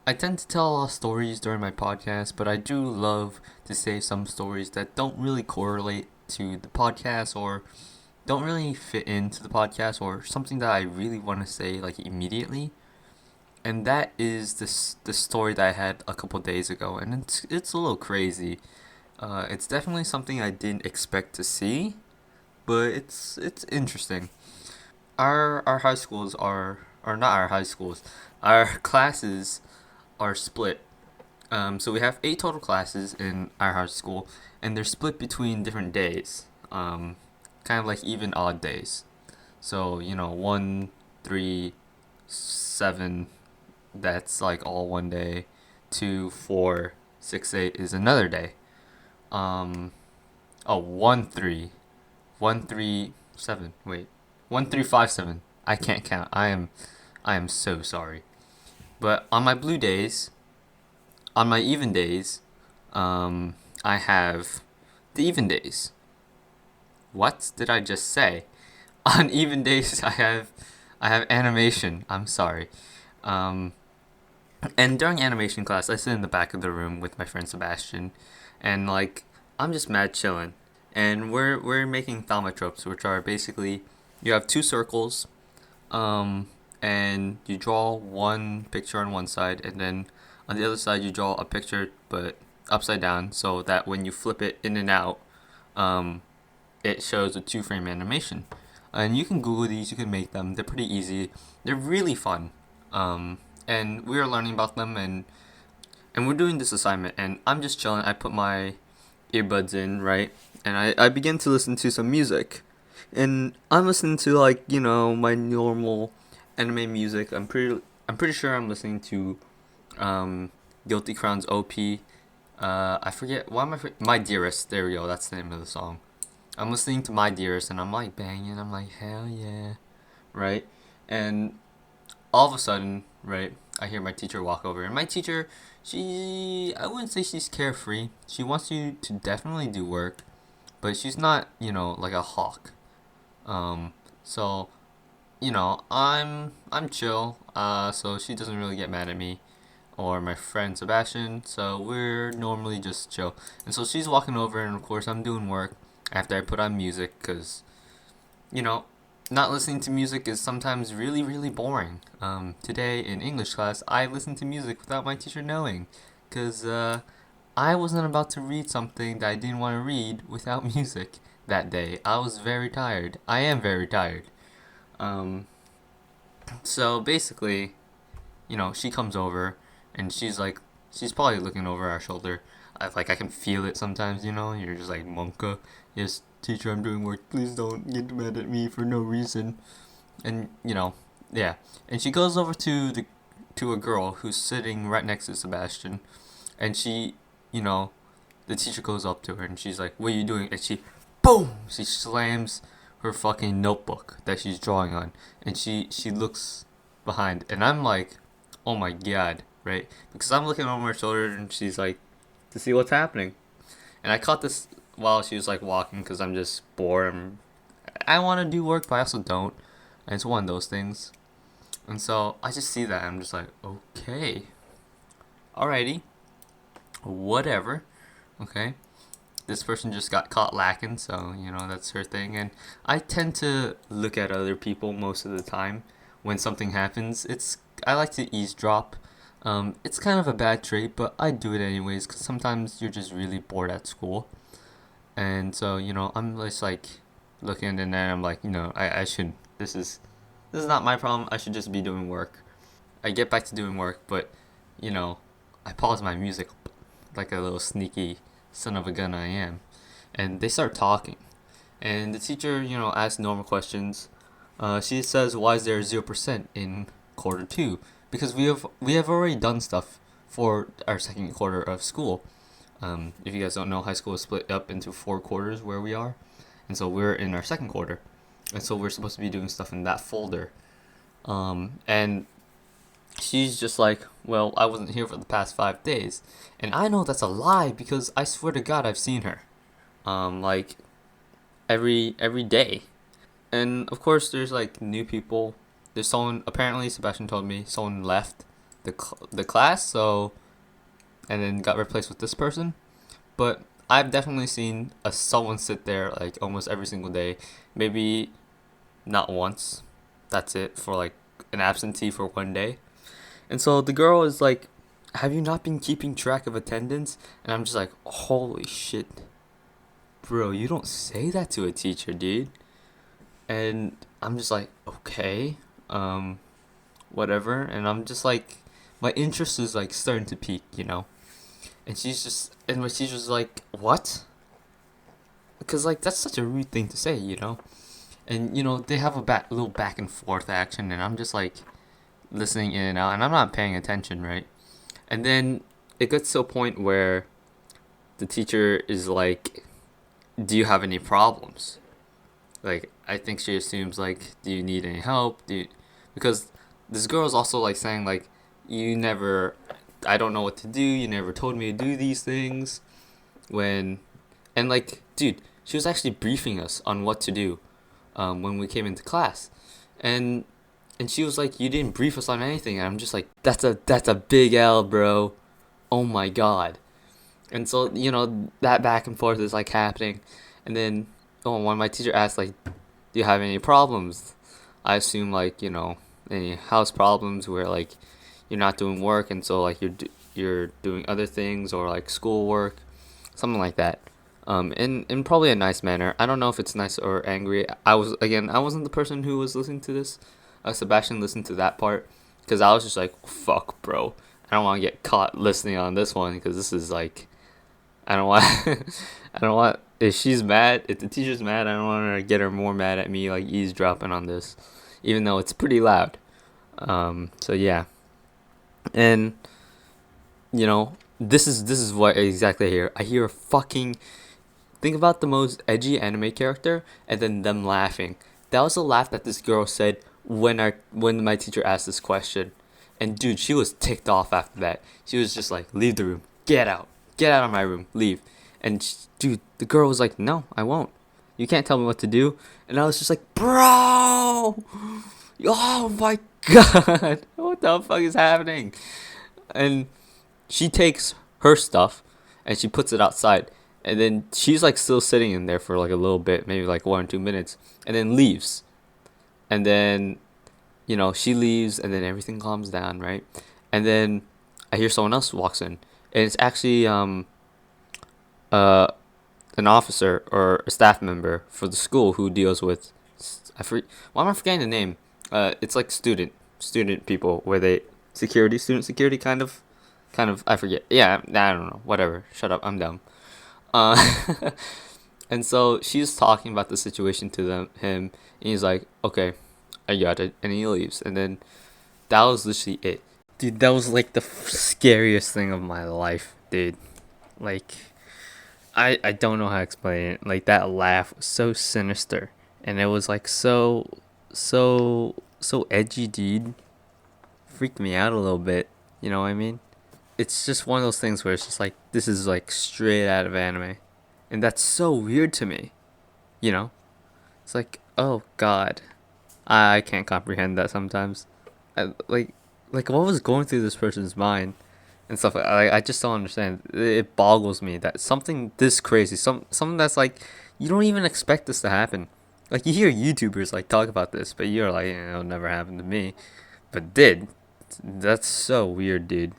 I tend to tell a lot of stories during my podcast, but I do love to say some stories that don't really correlate to the podcast or don't really fit into the podcast or something that I really want to say like immediately. And that is the story that I had a couple days ago, and it's a little crazy. It's definitely something I didn't expect to see, but it's interesting. Our high schools are or not our high schools. Our classes are split. So we have 8 total classes in our high school, and they're split between different days. Kind of like even odd days. So 1, 3, 7. That's like all one day. 2, 4, 6, 8 is another day. Um, oh, 1, 3, 1, 3, 7. Wait, 1, 3, 5, 7. I can't count. I am so sorry. But on my blue days, on my even days, I have the even days. What did I just say? On even days, I have animation. I'm sorry. Um, and during animation class, I sit in the back of the room with my friend Sebastian, and like I'm just mad chilling, and we're making thaumatropes, which are basically you have 2 circles, um, and you draw one picture on one side, and then on the other side you draw a picture but upside down, so that when you flip it in and out, um, it shows a 2 frame animation. And you can Google these, you can make them. They're pretty easy. They're really fun. And we are learning about them, and we're doing this assignment, and I'm just chilling. I put my earbuds in, right? And I begin to listen to some music. And I'm listening to like, my normal anime music. I'm pretty sure I'm listening to Guilty Crown's OP. I forget why am I My Dearest. There we go. That's the name of the song. I'm listening to My Dearest, and I'm like banging. I'm like, hell yeah, right? And all of a sudden, right, I hear my teacher walk over, and my teacher, I wouldn't say she's carefree. She wants you to definitely do work, but she's not, like a hawk. So I'm chill. So she doesn't really get mad at me or my friend Sebastian. So we're normally just chill. And so she's walking over, and of course I'm doing work after I put on music, cause you know not listening to music is sometimes really really boring. Today in English class, I listened to music without my teacher knowing, cause I wasn't about to read something that I didn't want to read without music that day. I was very tired. I am very tired. Um, so basically, she comes over, and she's probably looking over our shoulder. I can feel it sometimes. You're just like, Monka, yes, teacher, I'm doing work. Please don't get mad at me for no reason. And yeah. And she goes over to a girl who's sitting right next to Sebastian, and you know, the teacher goes up to her, and she's like, "What are you doing?" And boom, she slams her fucking notebook that she's drawing on, and she looks behind, and I'm like, oh my god, right? Because I'm looking over her shoulder, and she's like, to see what's happening, and I caught this while she was like walking, because I'm just bored. I want to do work, but I also don't, and it's one of those things. And so I just see that, and I'm just like, okay, alrighty, whatever, okay. This person just got caught lacking, so that's her thing. And I tend to look at other people most of the time when something happens. I like to eavesdrop. It's kind of a bad trait, but I do it anyways because sometimes you're just really bored at school, and so I'm just like looking, and then I'm like, I should. This is not my problem. I should just be doing work. I get back to doing work, but you know, I pause my music like a little sneaky son of a gun I am, and they start talking. And the teacher, asks normal questions. She says, "Why is there 0% in quarter 2?" Because we have already done stuff for our second quarter of school. If you guys don't know, high school is split up into 4 quarters where we are, and so we're in our second quarter, and so we're supposed to be doing stuff in that folder. And she's just like, "Well, I wasn't here for the past 5 days," and I know that's a lie because I swear to God I've seen her, like every day. And of course, there's like new people. There's someone, apparently Sebastian told me someone left the class, so and then got replaced with this person. But I've definitely seen someone sit there like almost every single day, maybe not once. That's it for like an absentee for one day. And so the girl is like, "Have you not been keeping track of attendance?" And I'm just like, "Holy shit, bro! You don't say that to a teacher, dude." And I'm just like, "Okay, um, whatever." And I'm just like, my interest is like starting to peak. And my teacher's like, "What?" Because like that's such a rude thing to say. And they have a little back and forth action, and I'm just like listening in and out, and I'm not paying attention, right? And then it gets to a point where the teacher is like, "Do you have any problems?" Like I think she assumes like, "Do you need any help?" Because this girl is also like saying like, "You never, I don't know what to do. You never told me to do these things." When, and like, dude, she was actually briefing us on what to do, when we came into class, and she was like, "You didn't brief us on anything." And I'm just like, that's a big L, bro. Oh my god. And so that back and forth is like happening, and then when my teacher asked like, "Do you have any problems?" I assume like any house problems where like you're not doing work, and so like you're doing other things or like schoolwork, something like that. In probably a nice manner. I don't know if it's nice or angry. I wasn't the person who was listening to this. Sebastian listened to that part because I was just like, "Fuck, bro. I don't want to get caught listening on this one because this is like, I don't want, I don't want. If she's mad, if the teacher's mad, I don't want her to get her more mad at me, like eavesdropping on this, even though it's pretty loud." So yeah, and this is what exactly I hear. I hear a fucking, think about the most edgy anime character and then them laughing. That was a laugh that this girl said when my teacher asked this question. And dude, she was ticked off after that. She was just like, "Leave the room. Get out of my room. Leave." And dude, the girl was like, "No, I won't. You can't tell me what to do." And I was just like, "Bro! Oh my god. What the fuck is happening?" And she takes her stuff and she puts it outside, and then she's like still sitting in there for like a little bit, maybe like 1 or 2 minutes, and then leaves. And then she leaves, and then everything calms down, right? And then I hear someone else walks in, and it's actually uh an officer or a staff member for the school who deals with, why am I forgetting the name? It's like student people where they student security kind of I forget. Yeah, I don't know. Whatever. Shut up. I'm dumb. Uh, and so she's talking about the situation to him, and he's like, "Okay, I got it," and he leaves. And then that was literally it, dude. That was like the scariest thing of my life, dude. Like, I don't know how to explain it. Like that laugh was so sinister, and it was like so edgy, dude. Freaked me out a little bit. You know what I mean? It's just one of those things where it's just like, this is like straight out of anime, and that's so weird to me. You know, it's like, oh god, I can't comprehend that sometimes. Like what was going through this person's mind and stuff. I just don't understand. It boggles me that something this crazy, something that's like, you don't even expect this to happen. Like you hear YouTubers like talk about this, but you're like, it'll never happen to me. But did. That's so weird, dude.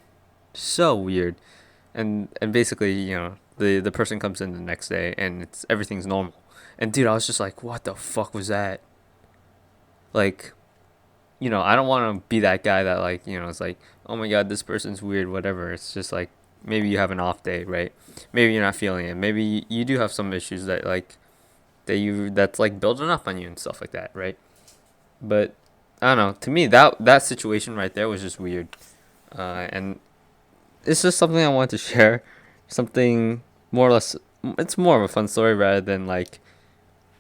So weird. And basically, the person comes in the next day and it's everything's normal. And dude, I was just like, what the fuck was that? Like, I don't want to be that guy that like, it's like, "Oh my god, this person's weird," whatever. It's just like, maybe you have an off day, right? Maybe you're not feeling it. Maybe you do have some issues that like that's like building up on you and stuff like that, right? But I don't know. To me, that situation right there was just weird. And it's just something I wanted to share. Something more or less. It's more of a fun story rather than like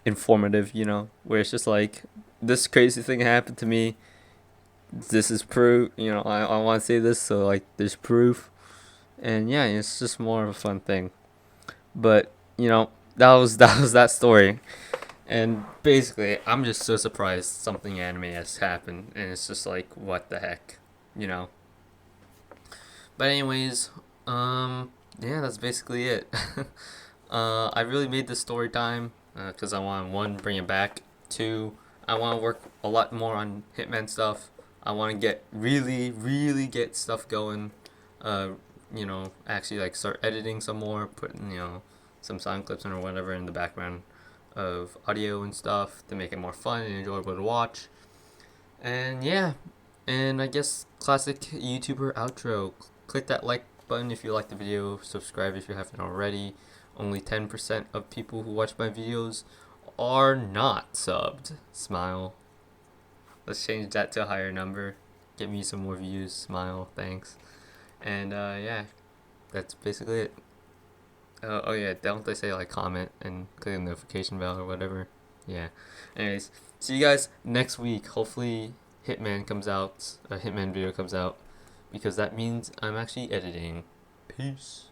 informative. Where it's just like, this crazy thing happened to me. This is proof. I want to say this, so like there's proof. And yeah, it's just more of a fun thing. But that was that story. And basically, I'm just so surprised something anime has happened, and it's just like, what the heck, you know? But anyways, yeah, that's basically it. I really made this story time because I want, one, bring it back. Two, I want to work a lot more on Hitman stuff. I want to get really, really get stuff going. Uh, actually like start editing some more, putting some sound clips in or whatever in the background of audio and stuff to make it more fun and enjoyable to watch. And yeah, and I guess classic YouTuber outro. Click that like button if you like the video. Subscribe if you haven't already. Only 10% of people who watch my videos are not subbed. Smile. Let's change that to a higher number. Get me some more views. Smile. Thanks. And yeah, that's basically it. Oh yeah, don't they say like comment and click the notification bell or whatever? Yeah. Anyways, see you guys next week. Hopefully Hitman comes out, a Hitman video comes out, because that means I'm actually editing. Peace.